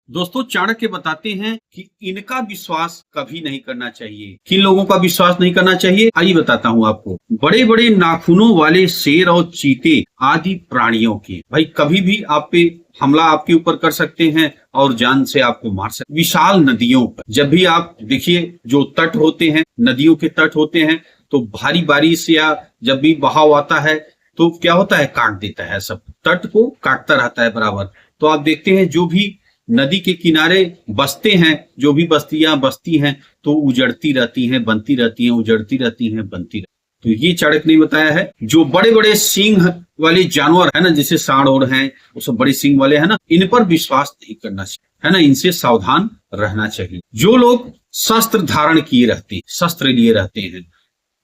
दोस्तों चाणक्य बताते हैं कि इनका विश्वास कभी नहीं करना चाहिए। किन लोगों का विश्वास नहीं करना चाहिए, आइए बताता हूँ आपको। बड़े बड़े नाखूनों वाले शेर और चीते आदि प्राणियों के, भाई कभी भी आप पे हमला आपके ऊपर कर सकते हैं और जान से आपको मार सकते। विशाल नदियों पर जब भी आप देखिए, जो तट होते हैं, नदियों के तट होते हैं, तो भारी बारिश या जब भी बहाव आता है तो क्या होता है, काट देता है, सब तट को काटता रहता है बराबर। तो आप देखते हैं जो भी नदी के किनारे बसते हैं, जो भी बस्तियां बसती हैं, तो उजड़ती रहती हैं, बनती रहती हैं, उजड़ती रहती हैं, बनती रहती। तो ये चाणक्य ने बताया है। जो बड़े बड़े सींग वाले जानवर है ना, जैसे सांड और हैं, वो सब बड़े सींग वाले हैं ना, इन पर विश्वास नहीं करना चाहिए, है ना, इनसे सावधान रहना चाहिए। जो लोग शस्त्र धारण किए रहते हैं, शस्त्र लिए रहते हैं,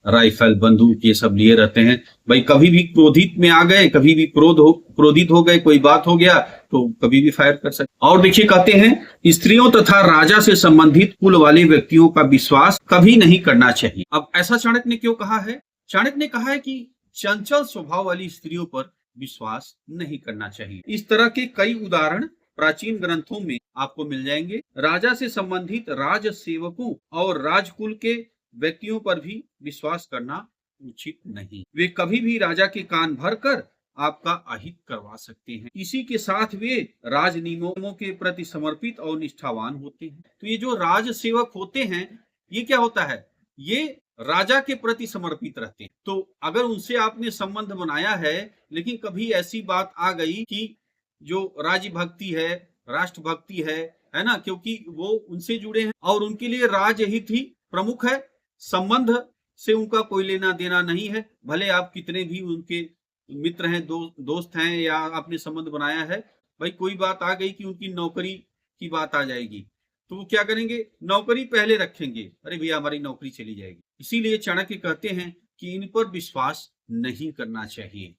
राइफल बंदूक ये सब लिए रहते हैं, भाई कभी भी क्रोधित में आ गए, कभी भी क्रोधित हो गए, कोई बात हो गया तो कभी भी फायर कर सकते। और देखिए कहते हैं, स्त्रियों तथा राजा से संबंधित कुल वाले व्यक्तियों का विश्वास कभी नहीं करना चाहिए। अब ऐसा चाणक्य ने क्यों कहा है? चाणक्य ने कहा है कि चंचल स्वभाव वाली स्त्रियों पर विश्वास नहीं करना चाहिए। इस तरह के कई उदाहरण प्राचीन ग्रंथों में आपको मिल जाएंगे। राजा से संबंधित राज सेवकों और राजकुल के व्यक्तियों पर भी विश्वास करना उचित नहीं। वे कभी भी राजा के कान भर कर आपका अहित करवा सकते हैं। इसी के साथ वे राज नियमों के प्रति समर्पित और निष्ठावान होते हैं। तो ये जो राज सेवक होते हैं, ये क्या होता है, ये राजा के प्रति समर्पित रहते हैं। तो अगर उनसे आपने संबंध बनाया है, लेकिन कभी ऐसी बात आ गई कि जो राज्य भक्ति है, राष्ट्र भक्ति है ना, क्योंकि वो उनसे जुड़े हैं और उनके लिए राजहित ही प्रमुख है, संबंध से उनका कोई लेना देना नहीं है। भले आप कितने भी उनके मित्र हैं, दोस्त हैं, या आपने संबंध बनाया है, भाई कोई बात आ गई कि उनकी नौकरी की बात आ जाएगी, तो वो क्या करेंगे, नौकरी पहले रखेंगे, अरे भैया हमारी नौकरी चली जाएगी। इसीलिए चाणक्य कहते हैं कि इन पर विश्वास नहीं करना चाहिए।